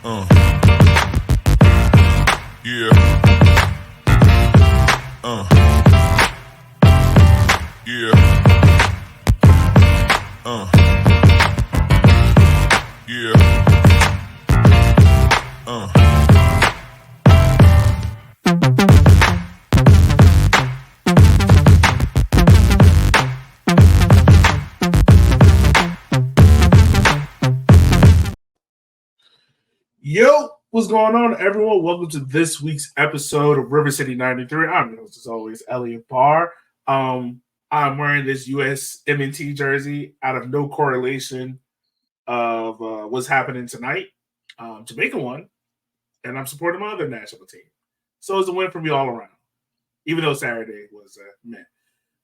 Uh, yeah, yeah, yeah, uh. Yo, what's going on, everyone? Welcome to this week's episode of River City 93. I'm your host, as always, Elliot Barr. I'm wearing this US M&T jersey out of no correlation of what's happening tonight. Jamaica won, and I'm supporting my other national team. So it's a win for me all around, even though Saturday was meh.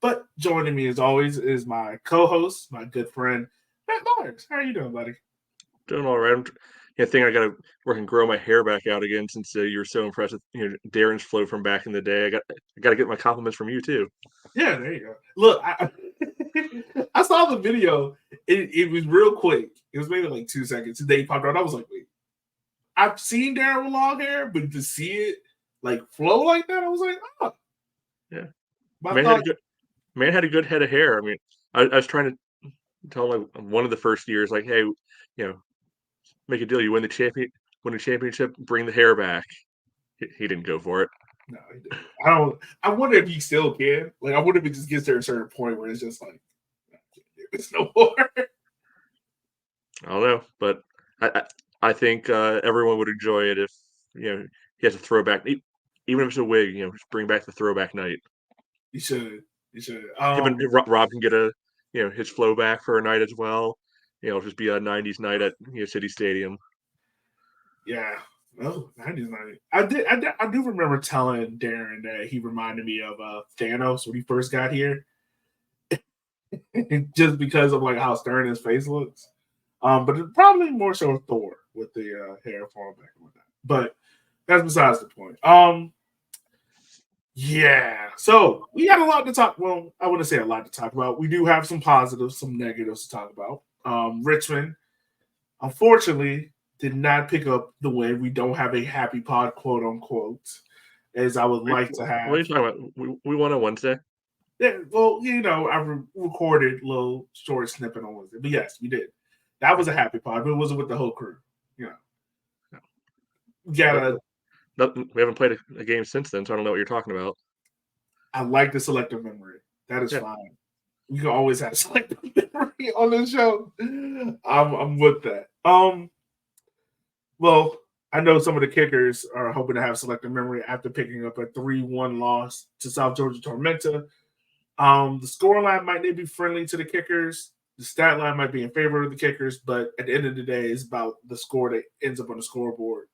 But joining me, as always, is my co-host, my good friend, Matt Myers. How are you doing, buddy? Doing all right. I think I got to work and grow my hair back out again since you were so impressed with Darren's flow from back in the day. I got to get my compliments from you too. Yeah, there you go. Look, I saw the video. It was real quick. It was maybe like 2 seconds. Today popped out. I was like, wait, I've seen Darren with long hair, but to see it like flow like that, I was like, oh. Yeah. Man had a good head of hair. I mean, I was trying to tell him like, one of the first years, like, hey, make a deal. You win the championship, bring the hair back. He didn't go for it. No, he didn't. I wonder if he still can. Like, I wonder if it just gets to a certain point where it's just like, it's no more. I don't know, but I think everyone would enjoy it if he has a throwback, even if it's a wig. Just bring back the throwback night. He should. Him and Rob can get his flow back for a night as well. Just be a '90s night at City Stadium. Yeah. Oh, 90s, 90s. I do remember telling Darren that he reminded me of Thanos when he first got here. Just because of like how stern his face looks. But it's probably more so Thor with the hair falling back and whatnot. But that's besides the point. Yeah. So we got a lot to talk. Well, I wouldn't say a lot to talk about. We do have some positives, some negatives to talk about. Richmond, unfortunately, did not pick up the win. We don't have a happy pod, quote unquote, as I would like to have. What are you talking about? We won on Wednesday. Yeah, well, I recorded a little short snippet on Wednesday, but yes, we did. That was a happy pod, but it wasn't with the whole crew. We haven't played a game since then, so I don't know what you're talking about. I like the selective memory. That is fine. We can always have selective memory on the show. I'm with that. Well, I know some of the kickers are hoping to have selective memory after picking up a 3-1 loss to South Georgia Tormenta. The scoreline might not be friendly to the kickers. The stat line might be in favor of the kickers, but at the end of the day, it's about the score that ends up on the scoreboard.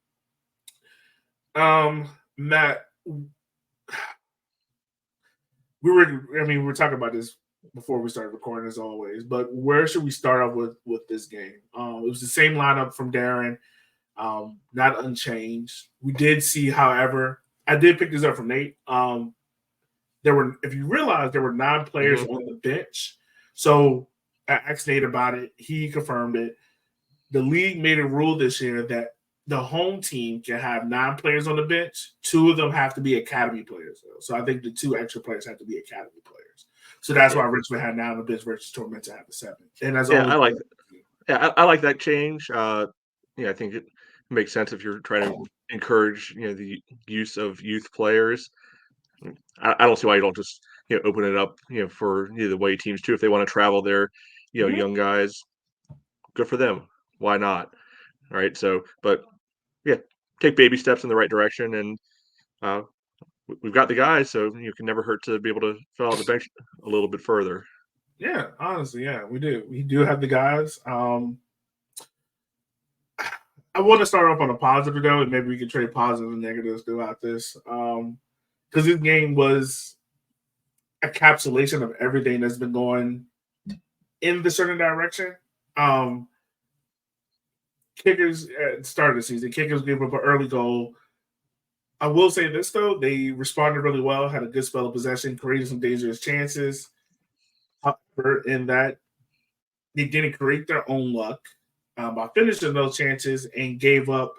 Matt, we were talking about this before we started recording as always, but where should we start off with this game? It was the same lineup from Darren, not unchanged. We did see, however, I did pick this up from Nate. If you realize, there were 9 players on the bench. So I asked Nate about it. He confirmed it. The league made a rule this year that the home team can have 9 players on the bench. 2 of them have to be academy players, though. So I think the 2 extra players have to be academy players. So that's why Richmond had 9 on the bench versus Tormenta have 7. And that's I like I like that change. I think it makes sense if you're trying to encourage the use of youth players. I don't see why you don't just open it up for the away teams too if they want to travel their young guys. Good for them. Why not? All right. So, but take baby steps in the right direction, and we've got the guys, so you can never hurt to be able to fill out the bench a little bit further. Yeah, honestly, we do. We do have the guys. I want to start off on a positive though, and maybe we can trade positives and negatives throughout this. Because this game was a capsulation of everything that's been going in the certain direction. Kickers at the start of the season, kickers gave up an early goal. I will say this though, they responded really well, had a good spell of possession, created some dangerous chances. However, in that they didn't create their own luck by finishing those chances and gave up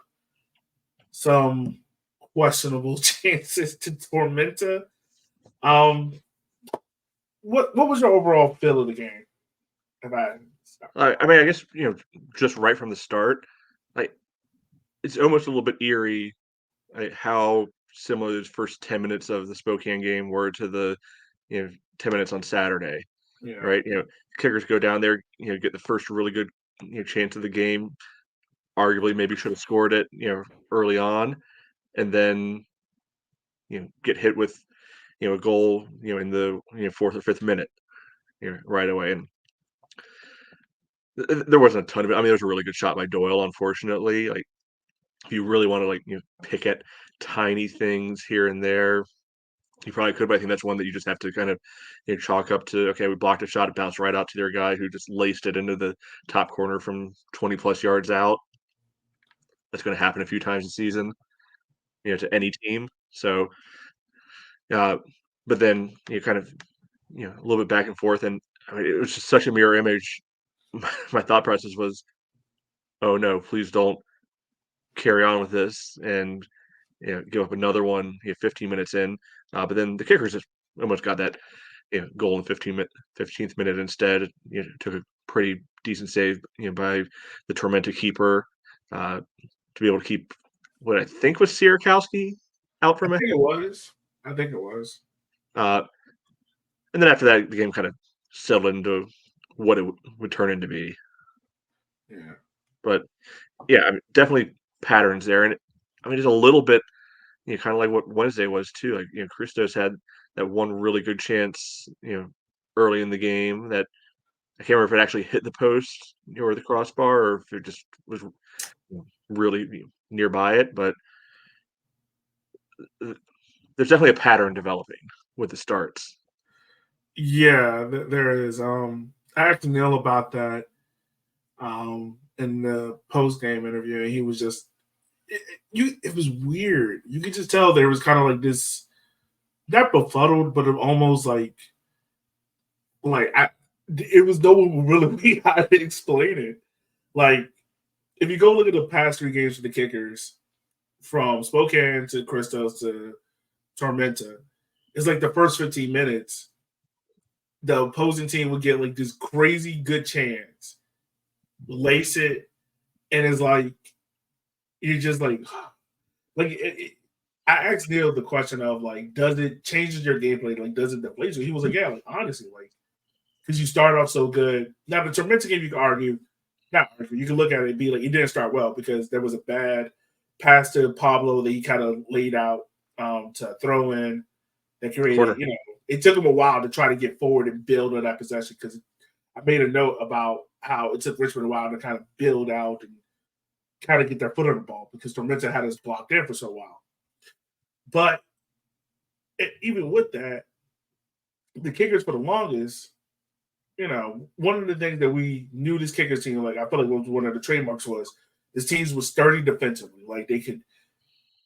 some questionable chances to Tormenta. Um, what was your overall feel of the game? If I I mean, I guess just right from the start, like it's almost a little bit eerie how similar those first 10 minutes of the Spokane game were to the 10 minutes on Saturday, yeah, right? Kickers go down there, get the first really good chance of the game. Arguably, maybe should have scored it, early on, and then get hit with a goal, in the fourth or fifth minute, right away. And there wasn't a ton of it. I mean, there was a really good shot by Doyle, unfortunately. Like, if you really want to pick at tiny things here and there, you probably could, but I think that's one that you just have to kind of chalk up to. Okay, we blocked a shot, it bounced right out to their guy who just laced it into the top corner from 20 plus yards out. That's going to happen a few times this season, to any team. So, uh, but then kind of a little bit back and forth, and I mean, it was just such a mirror image. My thought process was, oh no, please don't carry on with this and give up another one 15 minutes in. But then the kickers just almost got that goal in 15th minute instead. Took a pretty decent save by the Tormenta keeper to be able to keep what I think was Sierakowski out I from it. think it was. I think it was. Uh, and then after that, the game kind of settled into what it would turn into be. Yeah. But yeah, I mean, definitely patterns there, and I mean, just a little bit, kind of like what Wednesday was too. Like Christos had that one really good chance, early in the game that I can't remember if it actually hit the post or the crossbar, or if it just was really nearby it. But there's definitely a pattern developing with the starts. Yeah, there is. I asked Neil about that in the post game interview, and he was just it was weird. You could just tell there was kind of like this, not befuddled, but almost like it was no one would really be how to explain it. Like if you go look at the past three games for the kickers, from Spokane to Christos to Tormenta, it's like the first 15 minutes, the opposing team would get like this crazy good chance, lace it, and it's like you're just like I asked Neil the question of like, does it changes your gameplay? Like, does it deflate you? He was like, yeah, like honestly, like because you start off so good. Now the Tormenta game, you can argue, not argue, you can look at it and be like, it didn't start well because there was a bad pass to Pablo that he kind of laid out to throw in that created, Corner. it took him a while to try to get forward and build on that possession because I made a note about how it took Richmond a while to kind of build out and kind of get their foot on the ball because Tormenta had us blocked in for so while. But even with that, the kickers for the longest, one of the things that we knew this kickers team, like I feel like was one of the trademarks was this teams was sturdy defensively. Like they could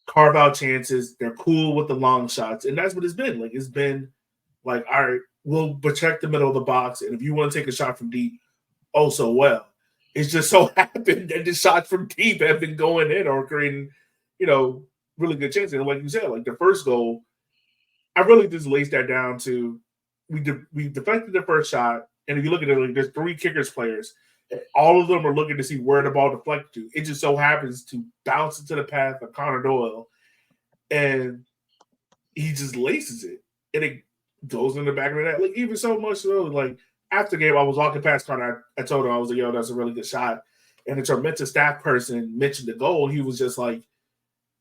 carve out chances. They're cool with the long shots. And that's what it's been. Like it's been like, all right, we'll protect the middle of the box. And if you want to take a shot from deep, oh so well. It's just so happened that the shots from deep have been going in or creating, really good chances. And like you said, like the first goal, I really just laced that down to we deflected the first shot, and if you look at it, like there's three kickers players, and all of them are looking to see where the ball deflected to. It just so happens to bounce into the path of Connor Doyle, and he just laces it, and it goes in the back of the net. Like even so much so, like after the game, I was walking past Connor. I told him I was like, "Yo, that's a really good shot." And the Tormenta staff person mentioned the goal. He was just like,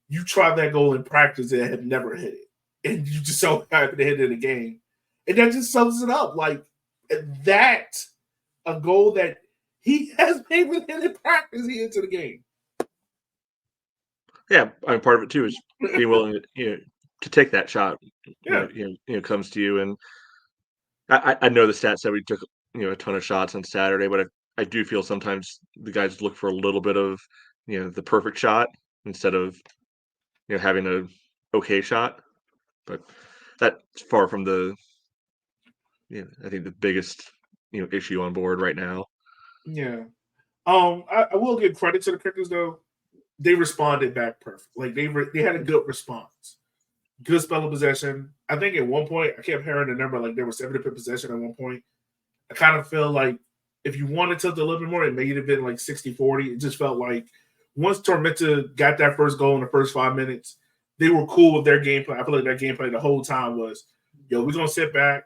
"You tried that goal in practice and have never hit it, and you just so happened to hit it in a game." And that just sums it up. Like that, a goal that he has made with him in practice, he into the game. Yeah, I mean, part of it too is being willing to to take that shot. Yeah, Comes to you, and I know the stats said we took a ton of shots on Saturday, but I do feel sometimes the guys look for a little bit of the perfect shot instead of having a okay shot. But that's far from the I think the biggest issue on board right now. yeah. I will give credit to the kickers though. they responded back perfect. Like they had a good response, good spell of possession. I think at one point I kept hearing the number like there was 70% possession at one point. I kind of feel like if you wanted to a little bit more, it may have been like 60-40. It just felt like once Tormenta got that first goal in the first 5 minutes, they were cool with their gameplay. I feel like that gameplay the whole time was, yo, we're gonna sit back.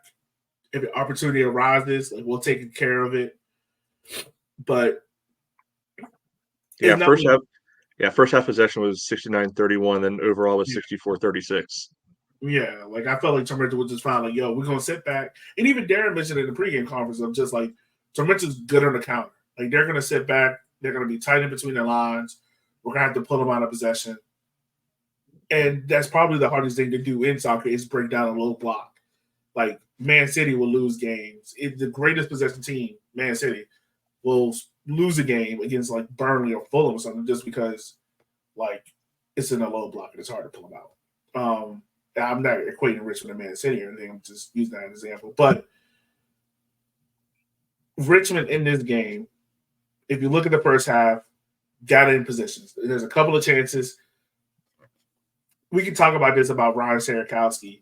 If the opportunity arises, like we'll take care of it. But yeah, first half possession was 69-31, then overall was 64-36. Yeah, like I felt like Tormenta was just fine. Like, yo, we're gonna sit back. And even Darren mentioned in the pregame conference of just like Tormenta's good on the counter. Like they're gonna sit back, they're gonna be tight in between their lines. We're gonna have to pull them out of possession. And that's probably the hardest thing to do in soccer is break down a low block. Like Man City will lose games. If the greatest possession team, Man City, will lose a game against like Burnley or Fulham or something just because like it's in a low block and it's hard to pull them out. I'm not equating Richmond and Man City or anything. I'm just using that as an example. But Richmond in this game, if you look at the first half, got in positions. There's a couple of chances. We can talk about this about Ryan Sarakowski.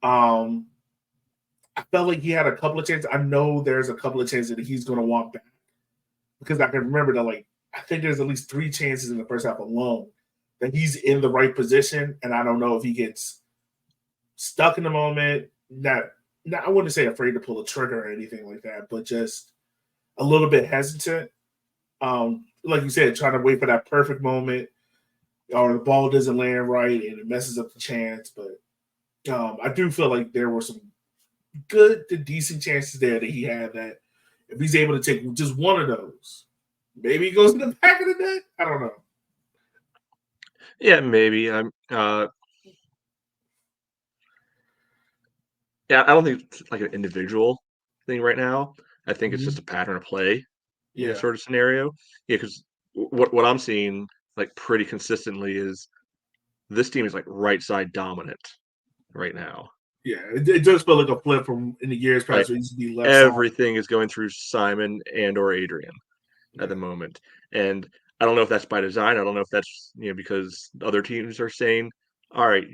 I felt like he had a couple of chances. I know there's a couple of chances that he's going to want back because I can remember that, like, I think there's at least 3 chances in the first half alone that he's in the right position, and I don't know if he gets stuck in the moment. Not I wouldn't say afraid to pull a trigger or anything like that, but just a little bit hesitant. Like you said, trying to wait for that perfect moment, or the ball doesn't land right and it messes up the chance. But I do feel like there were some good to decent chances there that he had that if he's able to take just one of those, maybe he goes in the back of the net. I don't know. Yeah, maybe. Yeah, I don't think it's like an individual thing right now. I think it's just a pattern of play, Yeah. sort of scenario. Yeah, because what I'm seeing like pretty consistently is this team is like right side dominant right now. Yeah, it does feel like a flip from in the years past Like where it used to be left everything is going through Simon and or Adrian at the moment, and I don't know if that's by design. I don't know if that's because other teams are saying, "All right,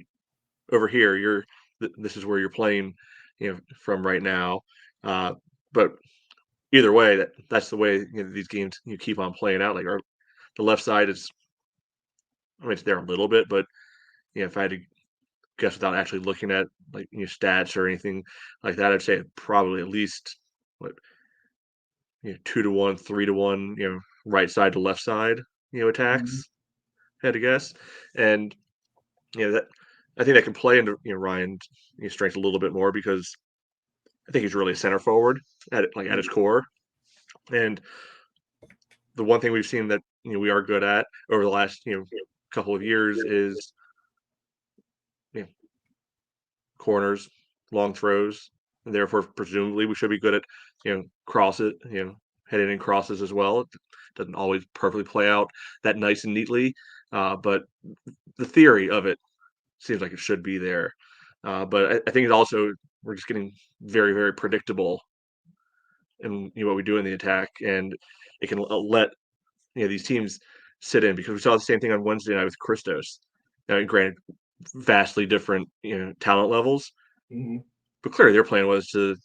over here, this is where you're playing, from right now." But either way, that's the way these games keep on playing out. Like the left side is, I mean, it's there a little bit, but if I had to guess without actually looking at like stats or anything like that, I'd say probably at least what 2-1, 3-1, right side to left side, attacks. I had to guess, and that I think that can play into Ryan's strength a little bit more because I think he's really a center forward at his core, and the one thing we've seen that we are good at over the last couple of years is corners, long throws, and therefore presumably we should be good at crosses, heading in crosses as well. It doesn't always perfectly play out that nice and neatly, but the theory of it seems like it should be there. But I think it's also we're just getting very, very predictable in what we do in the attack, and it can let these teams sit in because we saw the same thing on Wednesday night with Christos. Granted, vastly different talent levels, but clearly their plan was to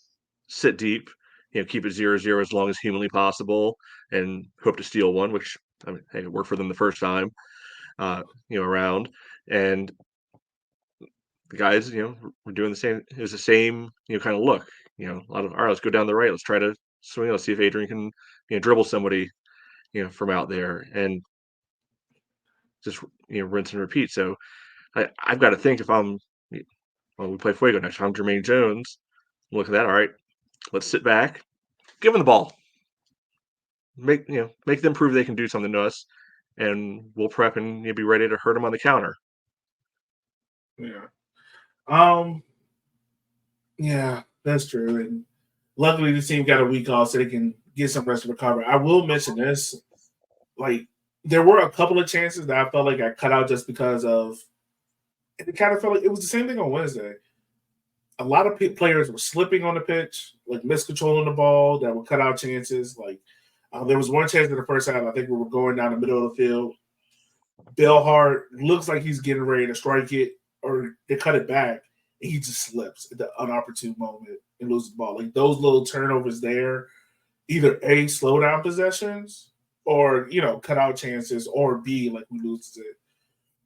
sit deep, keep it 0-0 as long as humanly possible, and hope to steal one. Which I mean, hey, it worked for them the first time, around, and the guys, were doing the same. It was the same, kind of look. A lot of all right, let's go down the right. Let's try to swing. Let's see if Adrian can, dribble somebody, from out there, and just rinse and repeat. So I've got to think if I'm when we play Fuego next, if I'm Jermaine Jones, look at that. All right, let's sit back, give them the ball, make them prove they can do something to us, and we'll prep and be ready to hurt them on the counter. Yeah. Yeah, that's true. And luckily the team got a week off so they can get some rest to recover. I will mention this. Like, there were a couple of chances that I felt like I cut out just because of it kind of felt like it was the same thing on Wednesday. A lot of players were slipping on the pitch, like miscontrolling the ball that would cut out chances. Like there was one chance in the first half, I think we were going down the middle of the field. Bill Hart looks like he's getting ready to strike it or they cut it back, and he just slips at the unopportune moment and loses the ball. Like those little turnovers there, either A, slow down possessions or, cut out chances, or B, like we lose it.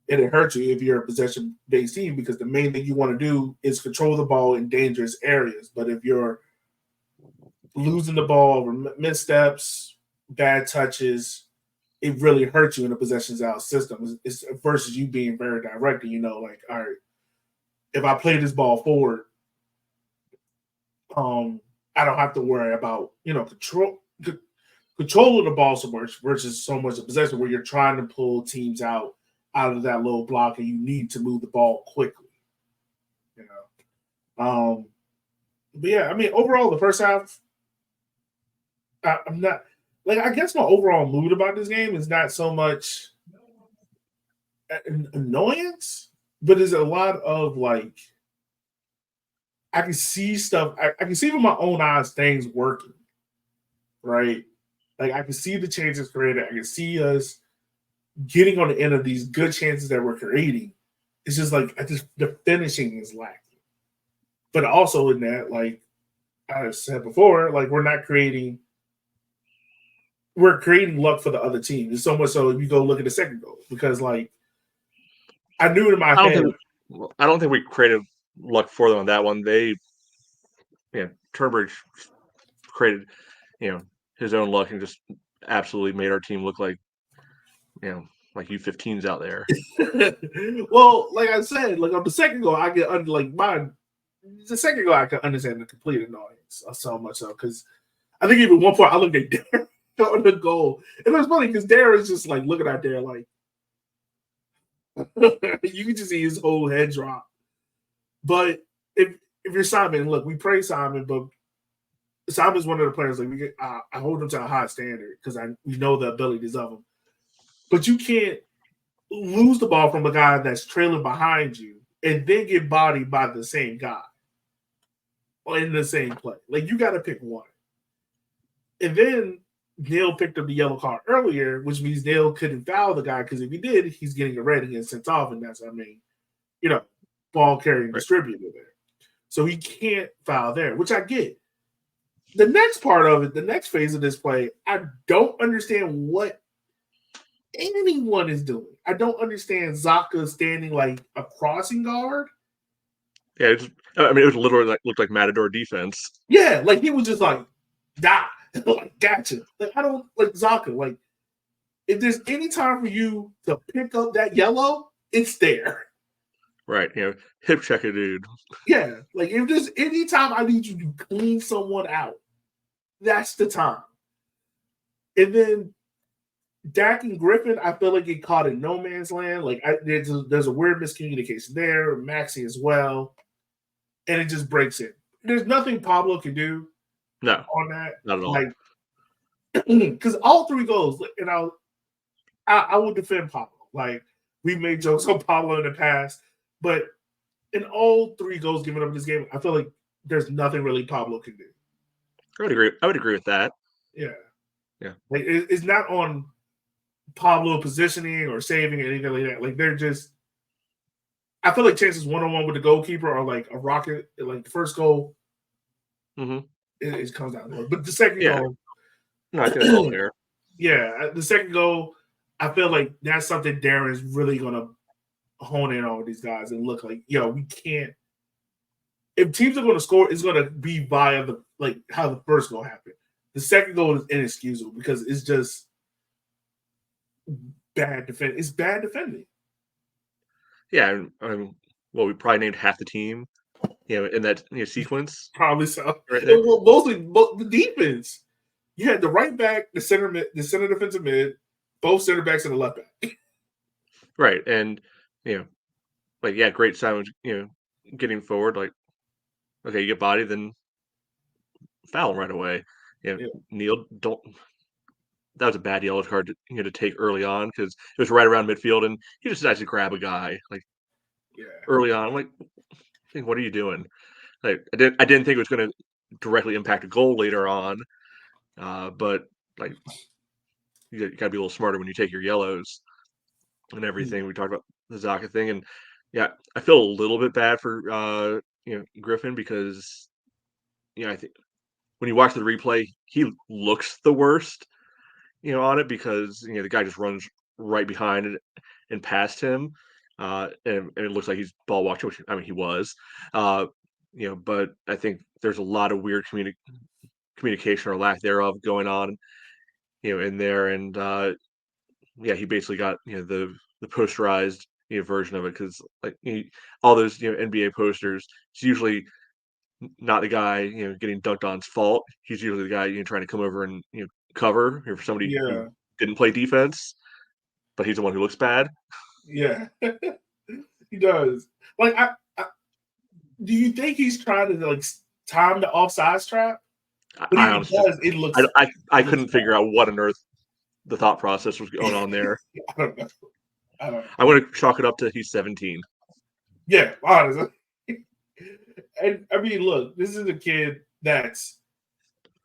And it hurts you if you're a possession based team because the main thing you want to do is control the ball in dangerous areas. But if you're losing the ball over missteps, bad touches, it really hurts you in a possessions out system. It's versus you being very direct and like, all right, if I play this ball forward, I don't have to worry about control of the ball so much versus so much of possession where you're trying to pull teams out of that little block and you need to move the ball quickly. But yeah, I mean, overall, the first half, I'm not like I guess my overall mood about this game is not so much annoyance, but there's a lot of like I can see stuff. I can see with my own eyes things working, right? Like I can see the chances created. I can see us getting on the end of these good chances that we're creating. It's just like the finishing is lacking. But also in that, like I said before, like we're creating luck for the other team. It's so much so if you go look at the second goal because like I knew in my head. I don't think we created luck for them on that one. Turnbridge created, his own luck and just absolutely made our team look like, like U15s out there. Well, like I said, like on the second goal, I get under like the second goal I can understand the complete annoyance so much so because I think even one point I looked at Darren on the goal. And it was funny because Darren's just like looking out there like you can just see his whole head drop. But if you're Simon, look, we praise Simon, but Simon's one of the players like I hold him to a high standard because we know the abilities of him. But you can't lose the ball from a guy that's trailing behind you and then get bodied by the same guy or in the same play. Like you got to pick one. And then Neil picked up the yellow card earlier, which means Neil couldn't foul the guy because if he did, he's getting a red and getting sent off, and that's ball carrying distributor there. So he can't foul there, which I get. The next part of it, the next phase of this play, I don't understand what anyone is doing. I don't understand Zaka standing like a crossing guard. Yeah, it was literally looked like Matador defense. Yeah, like he was just like, die. Like, gotcha. Like, I don't like Zaka. Like, if there's any time for you to pick up that yellow, it's there. Right. Hip check a dude. Yeah. Like, if there's any time I need you to clean someone out, that's the time. And then Dak and Griffin, I feel like get caught in no man's land. Like, there's a weird miscommunication there. Maxie as well. And it just breaks it. There's nothing Pablo can do. No, on that, not at all. Like, because all three goals, and I will defend Pablo. Like we made jokes on Pablo in the past, but in all three goals given up in this game, I feel like there's nothing really Pablo can do. I would agree with that. Yeah. Like it's not on Pablo positioning or saving or anything like that. Like they're just. I feel like chances 1-on-1 with the goalkeeper are like a rocket. Like the first goal. Mm-hmm. It comes down to it. But the second goal. No, I think that's all fair. Yeah, the second goal, I feel like that's something Darren is really going to hone in on with these guys and look like, we can't. If teams are going to score, it's going to be via how the first goal happened. The second goal is inexcusable because it's just bad defending. It's bad defending. Yeah, we probably named half the team. In that sequence. Probably so. Right there. Well, mostly the defense. You had the right back, the center defensive mid, both center backs and the left back. Right, and great Simon. Getting forward, like okay, you get body, then foul right away. Neil, don't. That was a bad yellow card to take early on because it was right around midfield, and he just decides to grab a guy early on. I'm like, what are you doing? Like I didn't think it was going to directly impact a goal later on, but like you got to be a little smarter when you take your yellows. and everything. We talked about the Zaka thing, and yeah, I feel a little bit bad for Griffin because I think when you watch the replay, he looks the worst, on it because the guy just runs right behind and past him, and it looks like he's ball watching, which I mean he was, uh, but I think there's a lot of weird communication or lack thereof going on, in there, and yeah, he basically got the posterized version of it because like all those NBA posters, it's usually not the guy getting dunked on's fault. He's usually the guy trying to come over and cover for somebody who Yeah, didn't play defense, but he's the one who looks bad. yeah, he does. Like, do you think he's trying to like time the offsides trap? But I if he honestly just does, it I looks I, I it looks couldn't figure out what on earth the thought process was going on there. I don't know. I don't know. I'm going to chalk it up to he's 17. Yeah, honestly. And I mean, look, this is a kid that's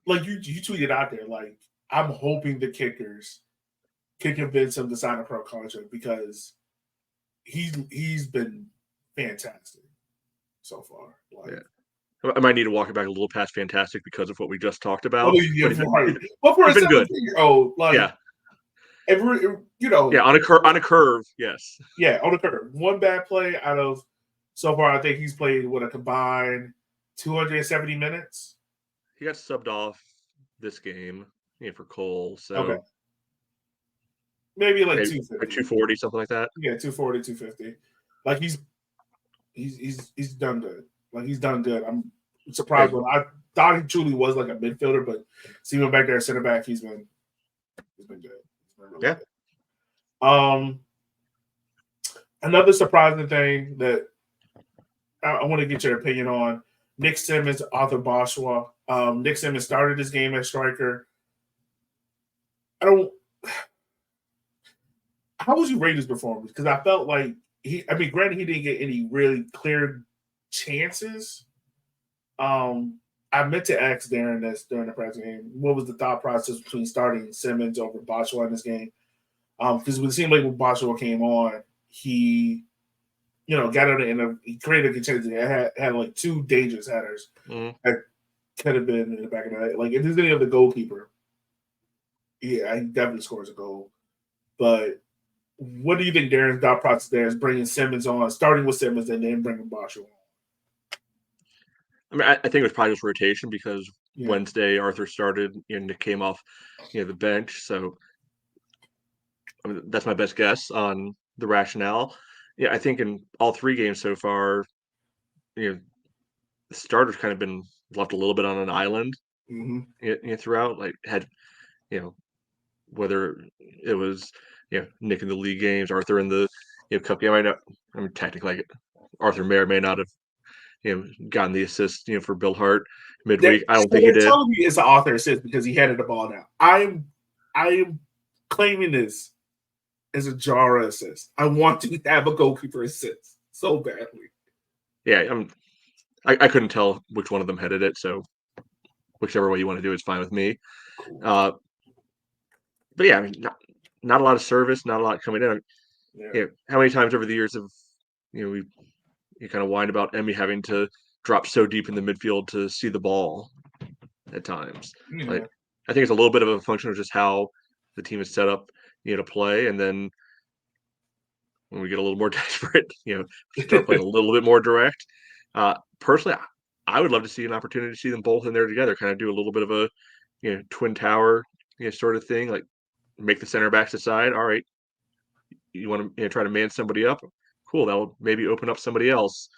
like you tweeted out there, like, I'm hoping the kickers can convince him to sign a pro contract because he's been fantastic so far. Like, Yeah. I might need to walk it back a little past fantastic because of what we just talked oh about. yeah, But right. But for a he's been good. 17-year-old, like, Yeah. every Yeah. On a curve. Yes. yeah, on the curve. One bad play out of so far, I think he's played with a combined 270 minutes. He got subbed off this game for Cole. Okay, So maybe like maybe like 250. 240, something like that. Yeah, 240, 250. Like he's done good. Like he's done good. I'm surprised Yeah. when I thought he truly was like a midfielder, but seeing him back there at center back, he's been good. He's been really Yeah. good. Another surprising thing that I want to get your opinion on: Nick Simmons, Arthur Boschwa. Nick Simmons started this game as striker. I don't. How would you rate his performance? Because I felt like I mean, granted, he didn't get any really clear chances. I meant to ask Darren this during the press game. What was the thought process between starting Simmons over Boschwa in this game? Because it seemed like when Boschwa came on, he, got out and he created a chance. He had like two dangerous headers that could have been in the back of the net. Like if there's any other goalkeeper, yeah, he definitely scores a goal. But what do you think Darren's thought process there is bringing Simmons on, starting with Simmons and then bringing Boschwa on? I mean, I think it was probably just rotation because Yeah. Wednesday Arthur started and Nick came off, the bench. So I mean, that's my best guess on the rationale. Yeah, I think in all three games so far, the starter's kind of been left a little bit on an island throughout. Like had whether it was Nick in the league games, Arthur in the cup game. I mean technically Arthur may or may not have gotten the assist for Bill Hart midweek. I don't think he They're did. telling me it's an author assist because he headed the ball down. I am claiming this as a Jara assist. I want to have a goalkeeper assist so badly. Yeah, I couldn't tell which one of them headed it, so whichever way you want to do it's fine with me. Cool. But yeah, I mean, not a lot of service, not a lot coming in. Yeah. How many times over the years have we you kind of whined about Emmy having to drop so deep in the midfield to see the ball at times. Yeah. Like I think it's a little bit of a function of just how the team is set up, to play, and then when we get a little more desperate, start playing a little bit more direct. Personally, I would love to see an opportunity to see them both in there together, kind of do a little bit of a twin tower sort of thing, like make the center backs decide, all right, you want to try to man somebody up, cool, that will maybe open up somebody else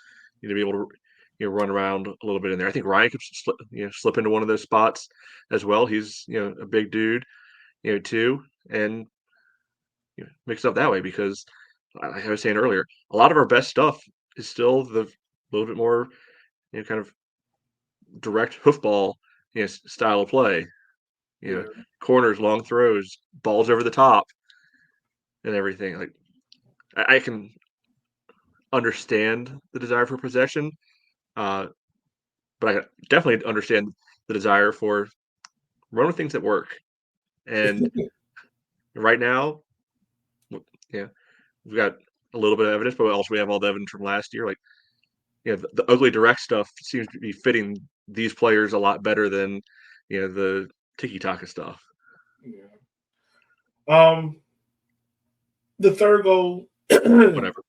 to be able to run around a little bit in there. I think Ryan could slip into one of those spots as well. He's a big dude too, and mix it up that way because like I was saying earlier, a lot of our best stuff is still the little bit more kind of direct hoofball style of play. Yeah. Corners, long throws, balls over the top, and everything. Like I can understand the desire for possession, uh, but I definitely understand the desire for run with things that work. And right now, yeah, we've got a little bit of evidence, but also we have all the evidence from last year. Like, the ugly direct stuff seems to be fitting these players a lot better than the tiki taka stuff. Yeah. The third goal, Whatever.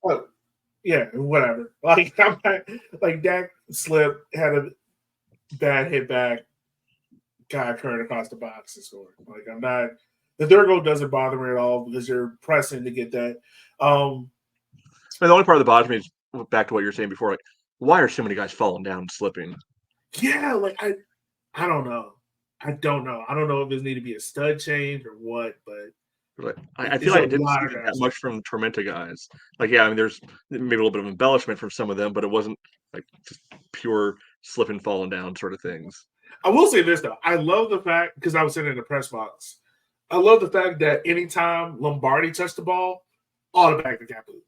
yeah, whatever. Like I'm not, like Dak slipped, had a bad hit back, got current across the box and scored. Like I'm not. The third goal doesn't bother me at all because you're pressing to get that. And the only part that bothers me is back to what you were saying before. Like, why are so many guys falling down and slipping? Yeah, like I don't know. I don't know. I don't know if this need to be a stud change or what, but Like, I it's feel a like I didn't lot see of that guys. much from Tormenta guys. Like, yeah, I mean, there's maybe a little bit of embellishment from some of them, but it wasn't like just pure slip and falling down sort of things. I will say this though. I love the fact because I was sitting in the press box. I love the fact that anytime Lombardi touched the ball, automatically got booed.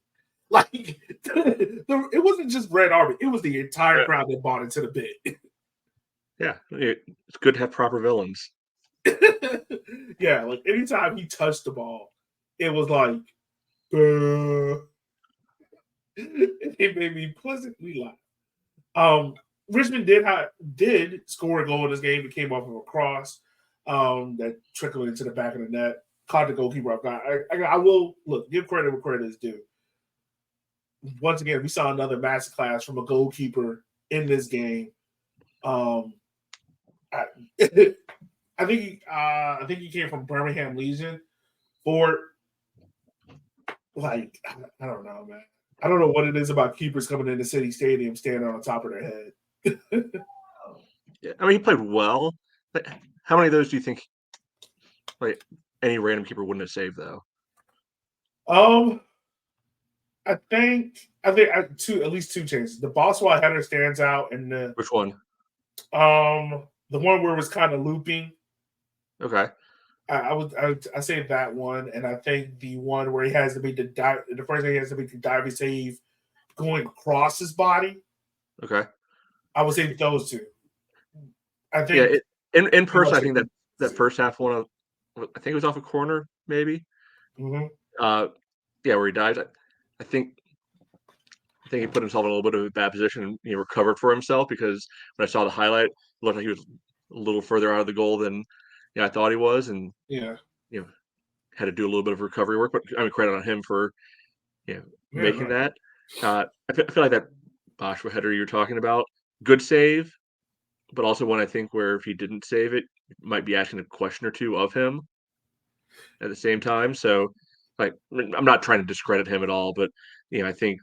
Like it wasn't just Red Army; it was the entire Yeah. crowd that bought into the bit. Yeah, it's good to have proper villains. Yeah, like anytime he touched the ball, it was like, it made me pleasantly laugh. Richmond did score a goal in this game. It came off of a cross that trickled into the back of the net. Caught the goalkeeper off guard. I will give credit where credit is due. Once again, we saw another masterclass from a goalkeeper in this game. I, I think he came from Birmingham Legion. Or like I don't know, man. I don't know what it is about keepers coming into City Stadium standing on top of their head. Yeah, I mean, he played well. But how many of those do you think, like, any random keeper wouldn't have saved though? I think at least two chances. The Boswell header stands out, and Which one? the one where it was kind of looping. Okay. I say that one, and I think the one where he has to make the dive. The first thing he has to make the diving save, going across his body. Okay. I would say those two. I Yeah, think in person, I think that first half one, I think it was off a corner, maybe. Mm-hmm. Yeah, where he dives. I think he put himself in a little bit of a bad position and recovered for himself, because when I saw the highlight, it looked like he was a little further out of the goal than I thought he was, and Yeah. Had to do a little bit of recovery work. But I mean, credit on him for making No. that. I feel like that Boschwa header you're talking about, good save, but also one I think where if he didn't save it, might be asking a question or two of him at the same time. So, like, I'm not trying to discredit him at all, but I think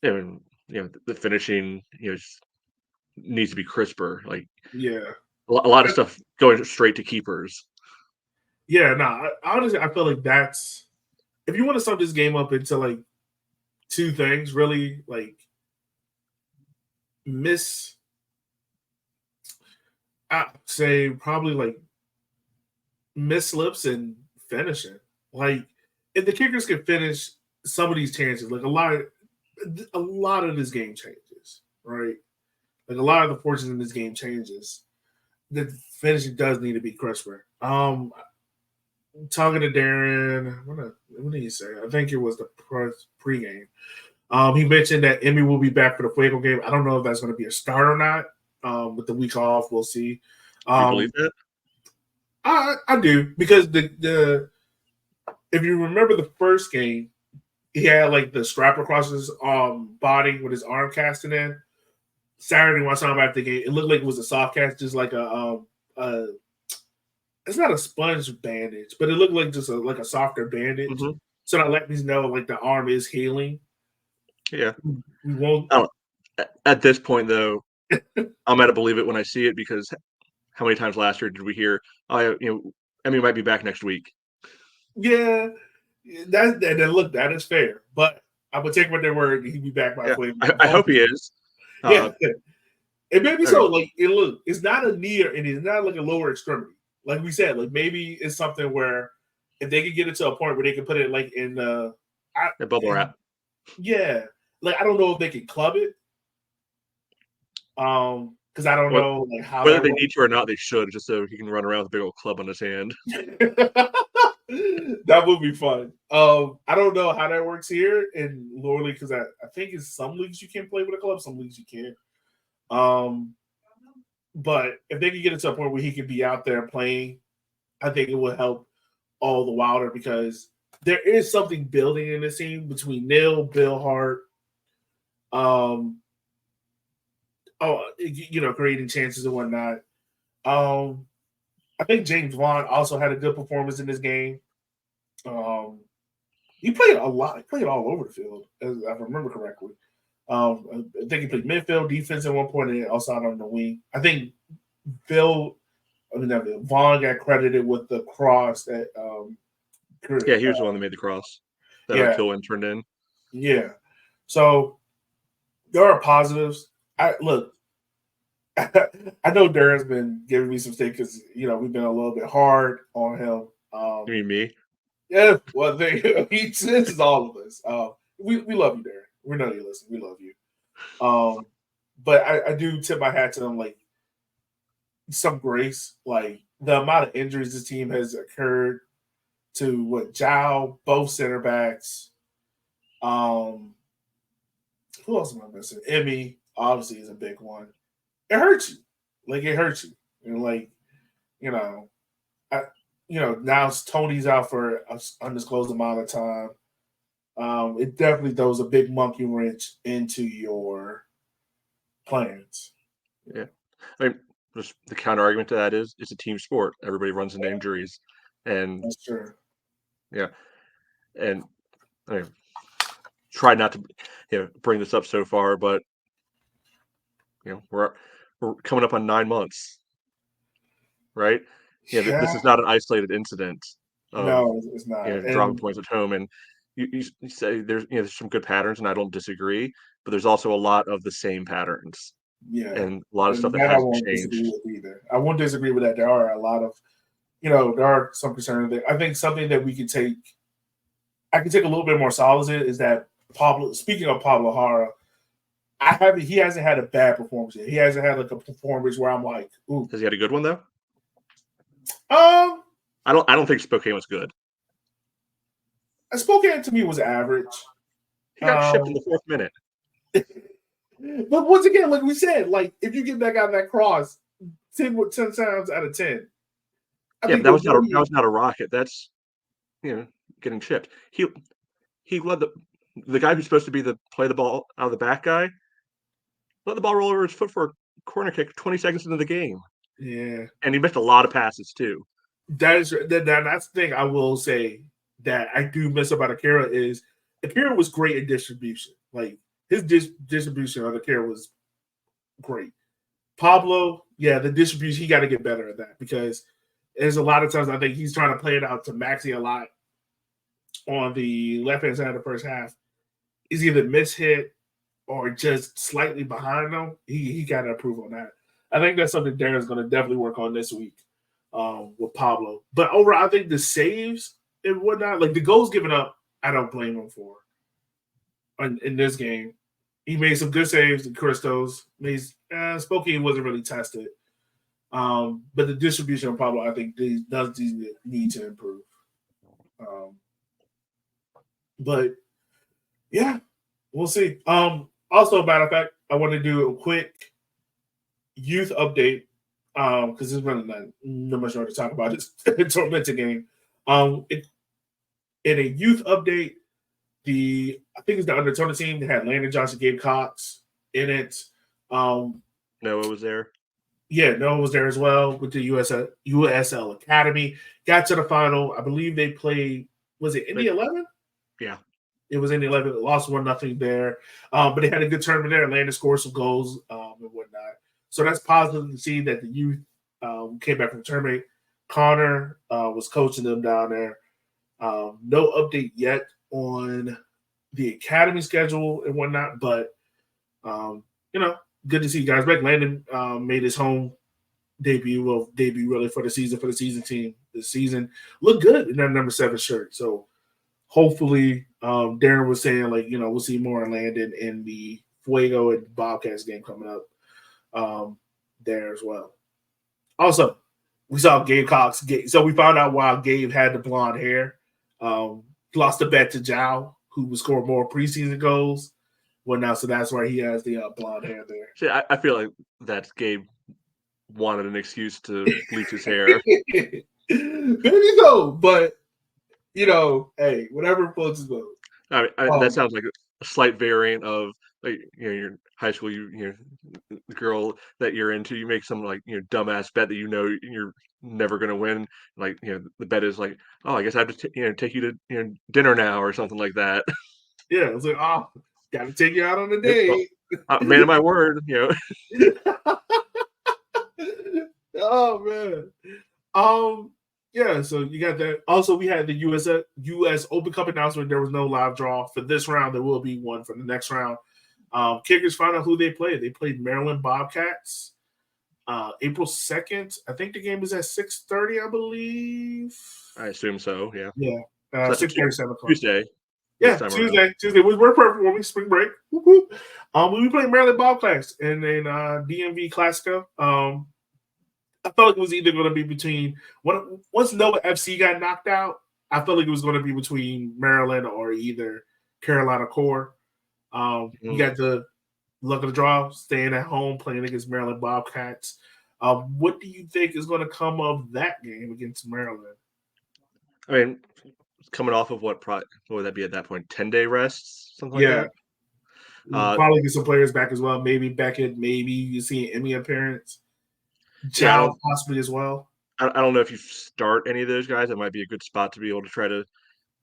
the finishing needs to be crisper. Like, Yeah. a lot of stuff going straight to keepers. Yeah. No. Honestly, I feel like that's if you want to sum this game up into like two things, really, like I say probably like miss slips and finishing. Like if the kickers can finish some of these chances, like a lot of this game changes, right? Like a lot of the fortunes in this game changes. The finishing does need to be crisper. Talking to Darren, what did he say? I think it was the pregame. He mentioned that Emmy will be back for the Fuego game. I don't know if that's going to be a start or not. With the week off, we'll see. Do you believe that? I do, because the if you remember the first game, he had like the strap across his body with his arm casting in. Saturday, when I saw him after the game, it looked like it was a soft cast, just like it's not a sponge bandage, but it looked like just like a softer bandage. Mm-hmm. So that let me know like the arm is healing. Yeah. We won't. At this point, though, I'm going to believe it when I see it, because how many times last year did we hear, Emmy might be back next week? Yeah, that is fair, but I would take what their word. He'd be back by Flavor. I hope he is. Yeah, it may be so. Like it's not a knee, and it's not like a lower extremity. Like we said, like maybe it's something where if they could get it to a point where they can put it like in the bubble wrap. Yeah, like I don't know if they can club it. Because I don't know like how whether they need to or not, they should, just so he can run around with a big old club on his hand. That would be fun. I don't know how that works here in lower league because I think in some leagues you can play with a club, some leagues you can't. Um, but if they can get it to a point where he can be out there playing, I think it would help all the wilder because there is something building in this team between Neil, Bill Hart, um, creating chances and whatnot. Um, I think James Vaughn also had a good performance in this game. He played a lot. He played all over the field, as I remember correctly. I think he played midfield, defense at one point, and also out on the wing. I think Vaughn got credited with the cross that. Yeah, he was the one that made the cross that Killen turned in. Yeah. So there are positives. I know Darren's been giving me some stick because we've been a little bit hard on him. You mean me? Yeah, well, this is all of us. We love you, Darren. We know you listen. We love you. But I do tip my hat to them, like some grace, like the amount of injuries this team has occurred to Zhao, both center backs. Who else am I missing? Emmy obviously is a big one. It hurts you, like it hurts you, and now Tony's out for an undisclosed amount of time. It definitely throws a big monkey wrench into your plans. Yeah, I mean, just the counter argument to that is it's a team sport. Everybody runs into injuries, and That's true. Yeah, and I mean, try not to bring this up so far, but we're coming up on 9 months, right? This is not an isolated incident of No, it's not. dropping points at home, and you say there's some good patterns, and I don't disagree, but there's also a lot of the same patterns. Yeah, and a lot of stuff that I hasn't won't changed. disagree with either. I won't disagree with that. There are a lot of, there are some concerns there. I think something that we can take, I can take a little bit more solace in is that Pablo. Speaking of Pablo Hara, he hasn't had a bad performance yet. He hasn't had like a performance where I'm like, ooh. Has he had a good one though? I don't think Spokane was good. Spokane to me was average. He got shipped in the 4th minute. But once again, like we said, like if you get back out of that cross 10 times out of 10. That was not a rocket. That's getting chipped. He led the guy who's supposed to be play the ball out of the back guy, let the ball roll over his foot for a corner kick 20 seconds into the game. Yeah. And he missed a lot of passes too. That's the thing I will say that I do miss about Akira is Akira was great in distribution. Like his distribution of Akira was great. Pablo, the distribution, he got to get better at that because there's a lot of times I think he's trying to play it out to Maxi a lot on the left-hand side of the first half. He's either mishit or just slightly behind him. He got to improve on that. I think that's something Darren's going to definitely work on this week with Pablo. But overall, I think the saves and whatnot, like the goals given up, I don't blame him for. In this game, he made some good saves. The Christos Spokane wasn't really tested, but the distribution of Pablo, I think, does need to improve. But yeah, we'll see. Also, matter of fact, I want to do a quick youth update because there's really not much more to talk about. It's a Tormenta game. In a youth update, I think it's the under 20 team. They had Landon Johnson, Gabe Cox in it. Noah was there. Yeah, Noah was there as well with the USL Academy. Got to the final. I believe they played. Was it Indy 11? Yeah, it was Indy 11. Lost 1-0 there, but they had a good tournament there. Landon scored some goals and whatnot. So that's positive to see that the youth came back from the tournament. Connor was coaching them down there. No update yet on the academy schedule and whatnot, but good to see you guys back. Landon made his home debut really for the season team this season. Looked good in that number 7 shirt. So hopefully Darren was saying we'll see more on Landon in the Fuego and Bobcats game coming up there as well. Also, we saw Gabe Cox. So we found out why Gabe had the blonde hair. Lost the bet to Zhao, who would score more preseason goals. Well, now, so that's why he has the blonde hair there. See, I feel like that's Gabe wanted an excuse to bleach his hair. Maybe so, but hey, whatever floats his boat. That sounds like a slight variant of like your high school. The girl that you're into. You make some like dumbass bet that you're never going to win. Like the bet is like, oh, I guess I have to take you to dinner now or something like that. Yeah, it's like, oh, got to take you out on a date. Man of my word, Oh man. Yeah, so you got that. Also, we had the US Open Cup announcement. There was no live draw for this round. There will be one for the next round. Kickers found out who they played. They played Maryland Bobcats. April 2nd. I think the game is at 6:30, I believe. I assume so. Yeah. Yeah. So 6:30, 7 o'clock. Tuesday. Yeah, Tuesday. We're perfect for me. Spring break. Woo-hoo. We played Maryland Bobcats and then DMV Classico. I felt like it was either going to be between once Nova FC got knocked out. I felt like it was going to be between Maryland or either Carolina Core. You got the luck of the draw, staying at home, playing against Maryland Bobcats. What do you think is going to come of that game against Maryland? I mean, coming off of what would that be at that point? 10-day rests, something like that. Probably get some players back as well. Maybe Beckett. Maybe you see an Emmy appearance. Zhao possibly as well. I don't know if you start any of those guys. It might be a good spot to be able to try to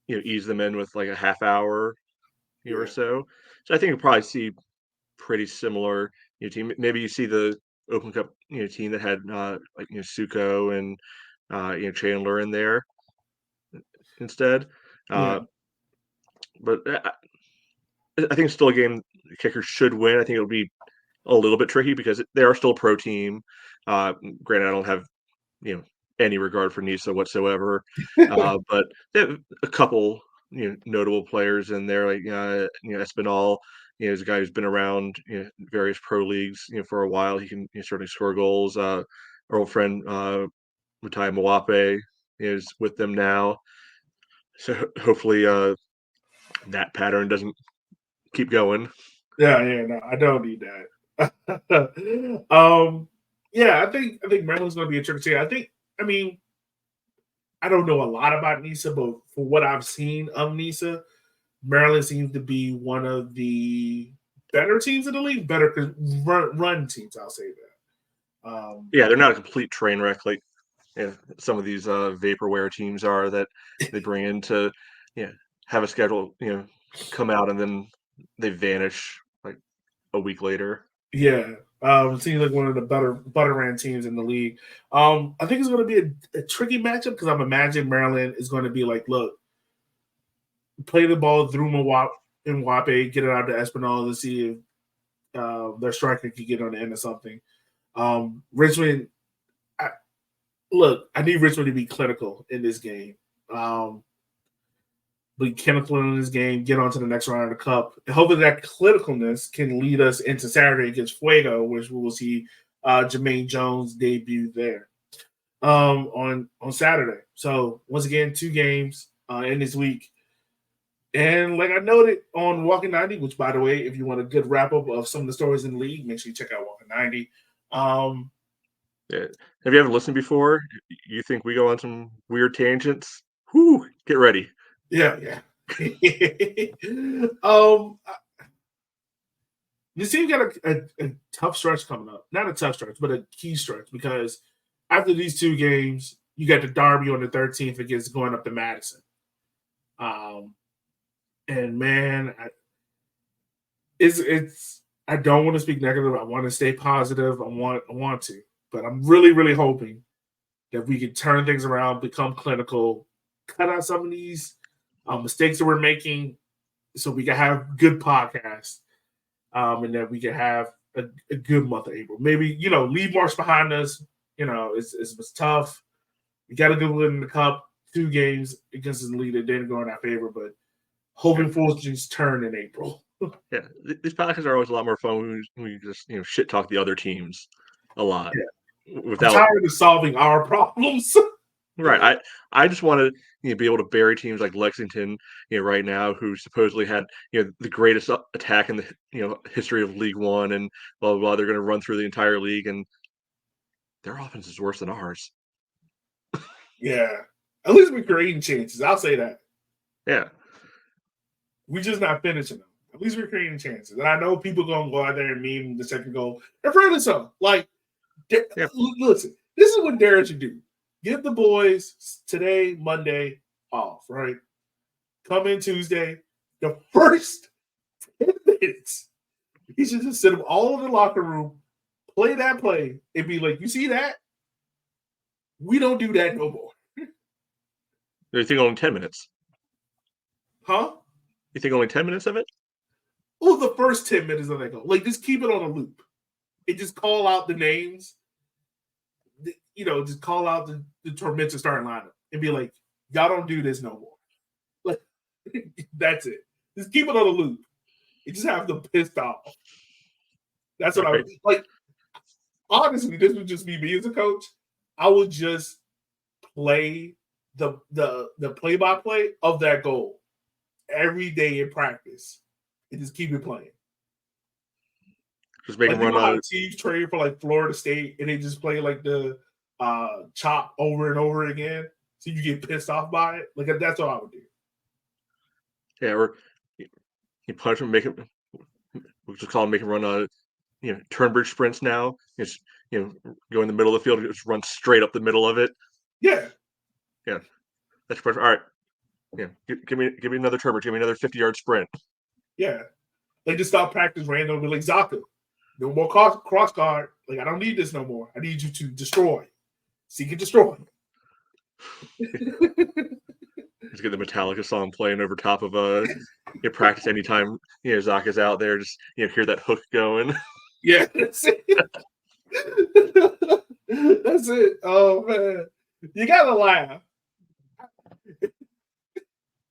ease them in with like a half hour or so. So I think you'll probably see pretty similar team. Maybe you see the Open Cup team that had like Suko and Chandler in there instead. But I think it's still a game the Kickers should win. I think it'll be a little bit tricky because they are still a pro team. Granted, I don't have any regard for Nisa whatsoever, but they have a couple notable players in there, like Espinal. Is a guy who's been around various pro leagues for a while. He can certainly score goals. Our old friend Mutai Mwape is with them now, so hopefully that pattern doesn't keep going. No, I don't need that. I think Maryland's going to be a tricky team. I don't know a lot about Nisa, but for what I've seen of Nisa, Maryland seems to be one of the better teams in the league, better run teams. I'll say that. They're not a complete train wreck like some of these vaporware teams are that they bring in to have a schedule come out and then they vanish like a week later. Yeah. It seems like one of the better ran teams in the league. I think it's going to be a tricky matchup because I'm imagining Maryland is going to be like, look, play the ball through Mwape, get it out to Espinal to see if their striker can get on the end of something. Richmond, I need Richmond to be clinical in this game. Be clinical in this game, get on to the next round of the Cup. And hopefully that clinicalness can lead us into Saturday against Fuego, which we will see Jermaine Jones debut there on Saturday. So once again, 2 games in this week. And like I noted on Walking 90, which by the way, if you want a good wrap up of some of the stories in the league, make sure you check out Walking 90. Have you ever listened before? You think we go on some weird tangents? Whoo, get ready. Yeah. The team got a tough stretch coming up. Not a tough stretch, but a key stretch because after these 2 games, you got the Derby on the 13th against going up to Madison. And man, I don't want to speak negative. I want to stay positive. I want to, but I'm really, really hoping that we can turn things around, become clinical, cut out some of these mistakes that we're making, so we can have good podcasts, and that we can have a good month of April. Maybe leave March behind us. It's tough. We got a good win in the Cup. 2 games against the leader didn't go in our favor, but hoping fortunes turn in April. These podcasts are always a lot more fun when we just shit talk the other teams a lot. I'm without tired of solving our problems. right. I just want to be able to bury teams like Lexington, right now, who supposedly had the greatest attack in the history of League One, and blah blah blah. They're going to run through the entire league, and their offense is worse than ours. Yeah. At least we're creating chances. I'll say that. Yeah. We're just not finishing them. At least we're creating chances. And I know people going to go out there and meme the second goal. And fairly so. Like, Yeah. listen, this is what Darren should do. Give the boys today, Monday, off, right? Come in Tuesday. The first 10 minutes, he should just sit them all in the locker room, play that play, and be like, you see that? We don't do that no more. You think only 10 minutes? Huh? You think only 10 minutes of it? Well, the first 10 minutes of that goal. Like, just keep it on a loop. And just call out the names. Just call out the Tormenta starting lineup and be like, y'all don't do this no more. Like, that's it. Just keep it on a loop. You just have them pissed off. That's what I would like. Honestly, this would just be me as a coach. I would just play the play-by-play of that goal every day in practice and just keep it playing. Just make them run out out. of teams trade for like Florida State and they just play like the chop over and over again, so you get pissed off by it. Like that's what I would do. Yeah, or you punch them, make them. We'll just call them, make them run out. Turnbridge sprints now. Just go in the middle of the field, just run straight up the middle of it. Yeah. That's perfect. All right. Yeah, give me another Turnbridge. Give me another 50-yard sprint. Yeah, they just stop practice randomly. Like Zaka, no more cross guard. Like I don't need this no more. I need you to destroy, seek and destroy. Just get the Metallica song playing over top of practice anytime Zaka's out there. Just hear that hook going. Yeah, that's it. That's it. Oh man, you gotta laugh.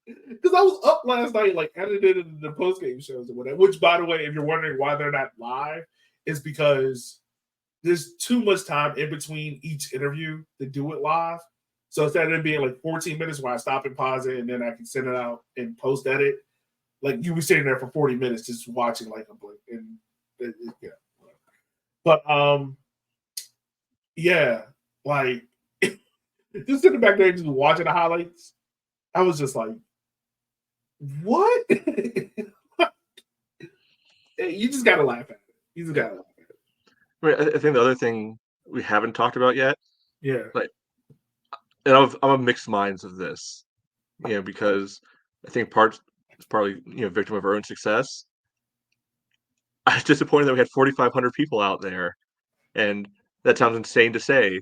Because I was up last night, like edited in the post-game shows or whatever. Which, by the way, if you're wondering why they're not live, is because there's too much time in between each interview to do it live. So instead of it being like 14 minutes where I stop and pause it and then I can send it out and post edit, like you were sitting there for 40 minutes just watching like a blink. And yeah. But yeah, like just sitting back there just watching the highlights, I was just like, what? You just gotta laugh at it. You just gotta laugh at it. Right, I think the other thing we haven't talked about yet, Yeah, and I'm of mixed minds of this, because I think it's partly victim of our own success. I was disappointed that we had 4,500 people out there, and that sounds insane to say.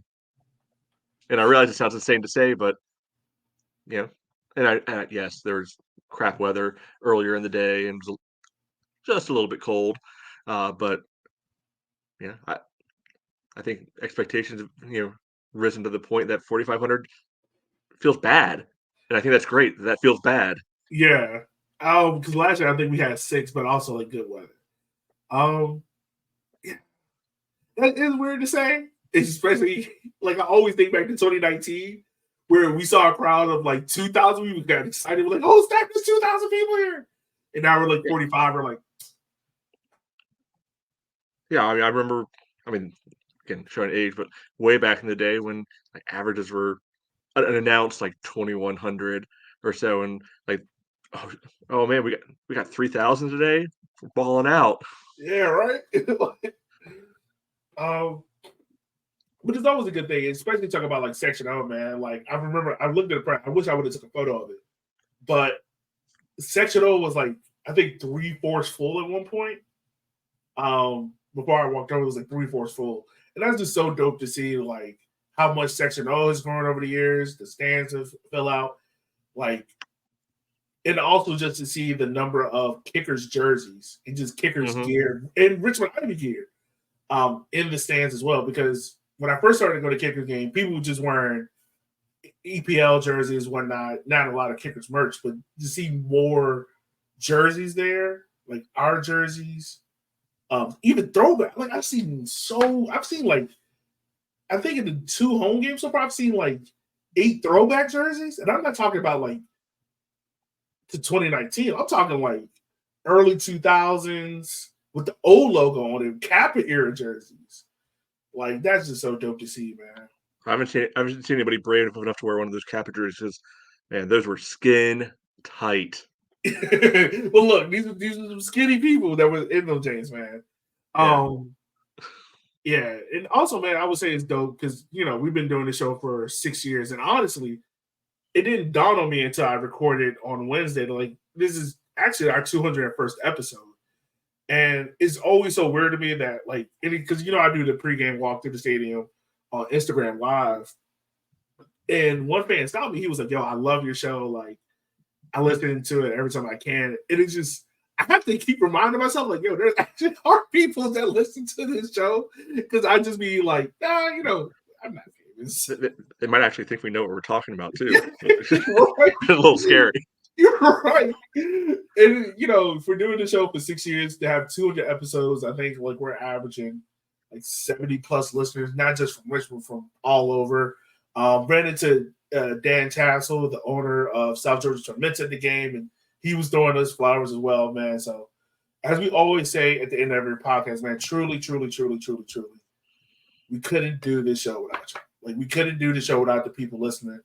And I realize it sounds insane to say, but and yes, there was crap weather earlier in the day and it was just a little bit cold, but I think expectations have risen to the point that 4,500 feels bad, and I think that's great. That feels bad. Yeah. Because last year I think we had 6, but also like good weather. Yeah. That is weird to say. It's especially like I always think back to 2019 where we saw a crowd of like 2,000. We got excited. We're like, oh, stack, there's 2,000 people here. And now we're like 45. We're like, yeah. I remember. Again, showing age, but way back in the day when like averages were unannounced like 2,100 or so, and like, oh man, we got 3,000 today. We're balling out. yeah, right. But it's always a good thing, especially talking about like section O, man. Like I remember, I looked at the press. I wish I would have took a photo of it, but section O was like I think 3/4 full at one point. Before I walked over, it was like 3/4 full, and that's just so dope to see like how much section O has grown over the years. The stands have fill out, like, and also just to see the number of kickers jerseys and just kickers gear and Richmond Ivy gear, in the stands as well. Because when I first started to go to kicker game, people were just wearing EPL jerseys, whatnot. Not a lot of kickers merch, but to see more jerseys there, like our jerseys, even throwback. Like I've seen like I think in the 2 home games so far, I've seen like 8 throwback jerseys, and I'm not talking about like to 2019. I'm talking like early 2000s with the old logo on it, Kappa era jerseys. Like that's just so dope to see, man. I haven't seen anybody brave enough to wear one of those Kappa jerseys. Man, those were skin tight. Well, look, these are some skinny people that were in those James, man. Yeah, and also, man, I would say it's dope because we've been doing the show for 6 years, and honestly, it didn't dawn on me until I recorded on Wednesday. Like, this is actually our 201st episode, and it's always so weird to me that because I do the pregame walk through the stadium on Instagram Live, and one fan stopped me. He was like, "Yo, I love your show. Like, I listen to it every time I can." And it's just, I have to keep reminding myself, like, yo, there's actually are people that listen to this show, because I just be like, I'm not famous. They might actually think we know what we're talking about too. Right. A little scary. You're right. And if we're doing the show for 6 years to have 200 episodes, I think like we're averaging like 70 plus listeners, not just from Richmond, from all over. Ran into Dan Tassel, the owner of South Georgia Tormenta, in the game, and he was throwing us flowers as well, man. So, as we always say at the end of every podcast, man, truly, truly, truly, truly, truly, we couldn't do this show without you. Like, we couldn't do the show without the people listening,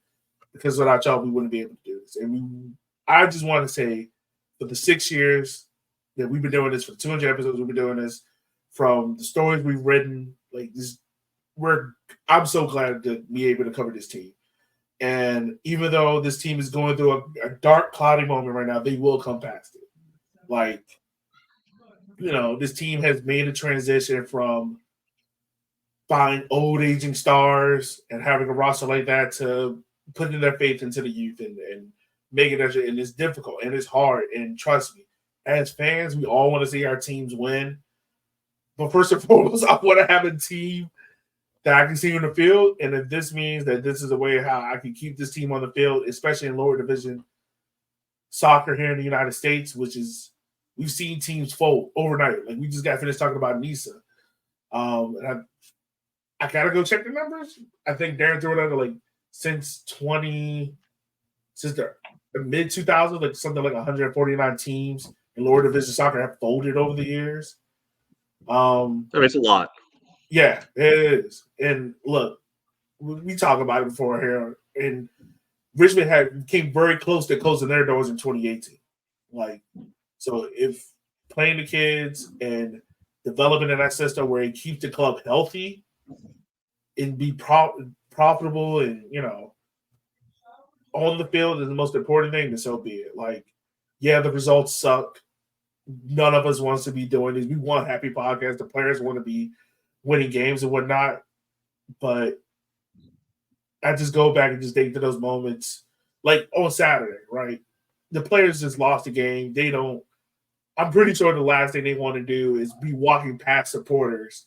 because without y'all, we wouldn't be able to do this. And I just want to say, for the 6 years that we've been doing this, for the 200 episodes we've been doing this, from the stories we've written, like this, I'm so glad to be able to cover this team. And even though this team is going through a dark, cloudy moment right now, they will come past it. Like, this team has made a transition from buying old aging stars and having a roster like that to putting their faith into the youth and making it. And it's difficult and it's hard. And trust me, as fans, we all want to see our teams win. But first and foremost, I want to have a team that I can see on the field. And if this means that this is a way how I can keep this team on the field, especially in lower division soccer here in the United States, which is, we've seen teams fold overnight. Like, we just got finished talking about Nisa. And I gotta go check the numbers. I think Darren threw it under, like, since the mid 2000s, like something like 149 teams in lower division soccer have folded over the years. It's a lot. Yeah, it is. And look, we talk about it before here, and Richmond came very close to closing their doors in 2018. Like, so if playing the kids and developing in that system where it keeps the club healthy and be profitable and, on the field is the most important thing, then so be it. Like, yeah, the results suck. None of us wants to be doing this. We want happy podcasts. The players want to be winning games and whatnot. But I just go back and just think to those moments, like on Saturday, right? The players just lost the game. I'm pretty sure the last thing they want to do is be walking past supporters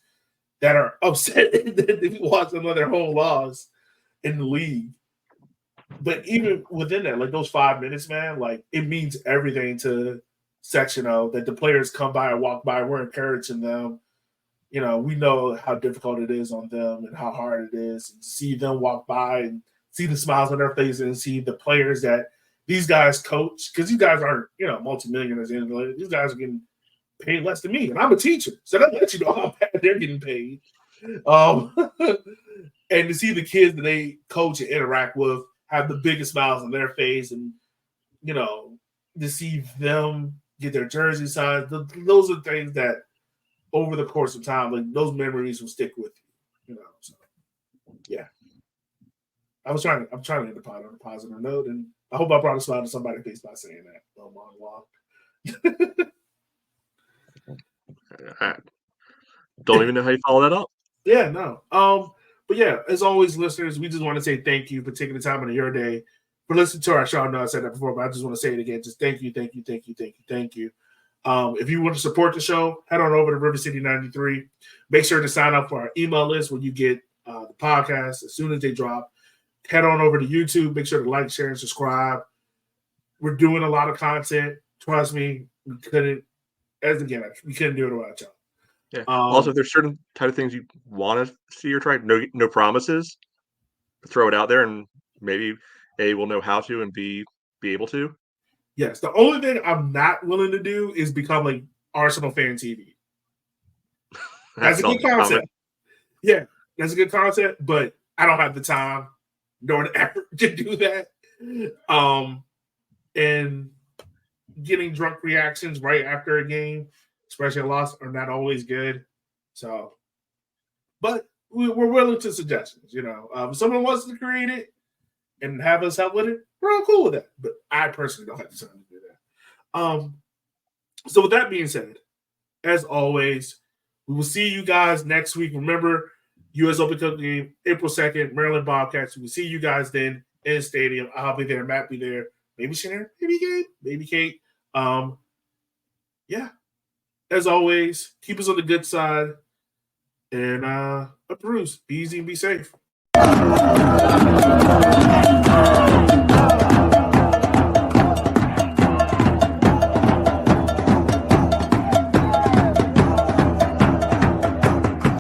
that are upset that they watched another whole loss in the league. But even within that, like those 5 minutes, man, like it means everything to Section O, that the players come by and walk by. We're encouraging them. We know how difficult it is on them and how hard it is. And to see them walk by and see the smiles on their faces and see the players that these guys coach, because these guys aren't, multimillionaires. These guys are getting paid less than me, and I'm a teacher, so that lets you know how bad they're getting paid. And to see the kids that they coach and interact with have the biggest smiles on their face, and to see them get their jersey signed, those are things that over the course of time, like those memories will stick with you. So yeah. I'm trying to end the pod on a positive note, and I hope I brought a smile to somebody's face by saying that. Little monologue. I don't even know how you follow that up. Yeah, no. But yeah, as always, listeners, we just want to say thank you for taking the time out of your day for listening to our show. I know I said that before, but I just want to say it again. Just thank you, thank you, thank you, thank you, thank you. If you want to support the show, head on over to River City 93. Make sure to sign up for our email list when you get the podcast as soon as they drop. Head on over to YouTube. Make sure to like, share, and subscribe. We're doing a lot of content. Trust me, we couldn't do it without y'all. Yeah. Also, if there's certain type of things you want to see or try, no promises. Throw it out there, and maybe A, will know how to, and B, be able to. Yes, the only thing I'm not willing to do is become like Arsenal fan TV. That's a good concept. Yeah, that's a good concept, but I don't have the time nor the effort to do that. And getting drunk reactions right after a game, especially a loss, are not always good. So, but we're willing to suggestions. If someone wants to create it and have us help with it, we're all cool with that. But I personally don't have the time to do that. So with that being said, as always, we will see you guys next week. Remember, U.S. Open Cup game, April 2nd, Maryland Bobcats. We will see you guys then in the stadium. I'll be there. Matt be there. Maybe Shannon, maybe Gabe, maybe Kate. Yeah. As always, keep us on the good side. And up Bruce. Be easy and be safe.